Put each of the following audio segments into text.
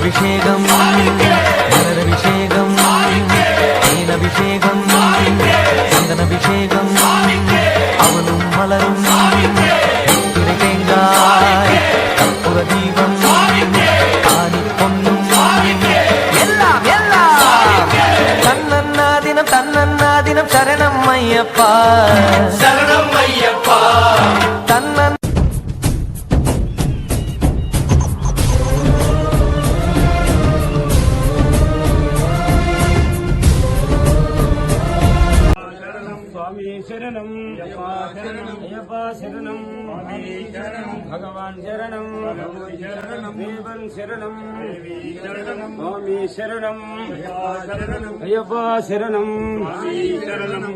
பாலபிஷேகம் மலரபிஷேகம் தேனபிஷேகம் சந்தனபிஷேகம் அவனும் மலரும் திரை தேங்காய் கற்பூர தீபம் காணி பொன்னும் எல்லாம் எல்லாம் தன்னன்னா தினம் சரணம் ஐயப்பா சரணம் ஐயப்பா தன்னன் शरणं अय्यप्पा शरणं भगवान शरणं देवन शरणं स्वामी शरणं अय्यप्पा शरणं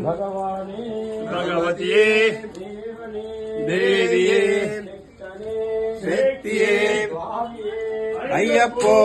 भगवाने भगवतिये देविये शक्तिये अय्यप्पो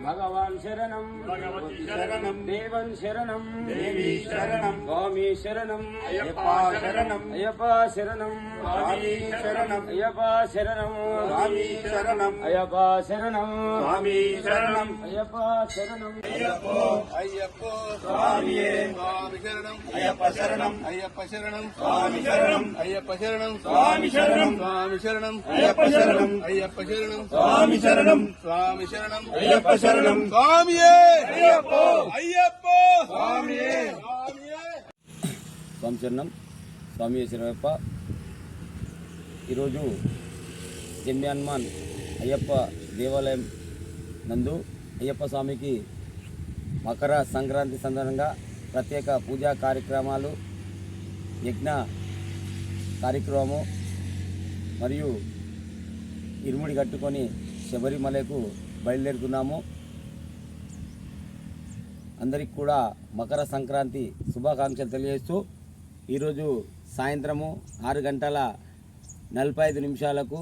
भगवान शरणं भगवती शरणं देवन शरणं देवी शरणं स्वामी शरणं अय्यप्पा शरणं अय्यप्पा शरणं स्वामी शरणं अय्यप्पा शरणं स्वामी शरणं अय्यप्पा शरणं स्वामी शरणं अय्यप्पा शरणं अय्यप्पो अय्यप्पो स्वामिये स्वामी शरणं अय्यप्पा शरणं अय्यप्पा शरणं स्वामी शरणं अय्यप्पा शरणं स्वामी शरणं स्वामी शरणं अय्यप्पा शरणं अय्यप्पा शरणं स्वामी शरणं स्वामी शरणं अय्यप्पा शरणं स्वामिये अय्यप्पो अय्यप्पो स्वामिये स्वामिये స్వామి శరణం స్వామి శరణప్ప. ఈరోజు జమ్మి హనుమాన్ అయ్యప్ప దేవాలయం నందు అయ్యప్ప స్వామికి మకర సంక్రాంతి సందర్భంగా ప్రత్యేక పూజా కార్యక్రమాలు, యజ్ఞ కార్యక్రమము మరియు ఇరుముడి కట్టుకొని శబరిమలకు బయలుదేరుతున్నాము. అందరికి కూడా మకర సంక్రాంతి శుభాకాంక్షలు తెలియజేస్తూ ఈరోజు సాయంత్రము 6:45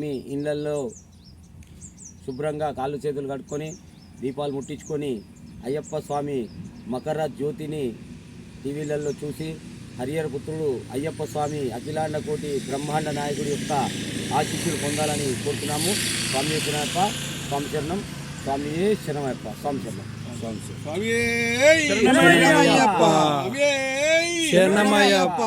మీ ఇళ్ళల్లో శుభ్రంగా కాళ్ళు చేతులు కట్టుకొని దీపాలు ముట్టించుకొని అయ్యప్ప స్వామి మకర జ్యోతిని టీవీలలో చూసి హరిహర పుత్రుడు అయ్యప్ప స్వామి అఖిలాండ కోటి బ్రహ్మాండ నాయకుడి యొక్క ఆశీస్సులు పొందాలని కోరుతున్నాము. స్వామి శరణప్ప, స్వామి శరణం, స్వామి శరణమయ్యప్ప, స్వామి శరణం. స్వామియే శరణమయ్యప్ప.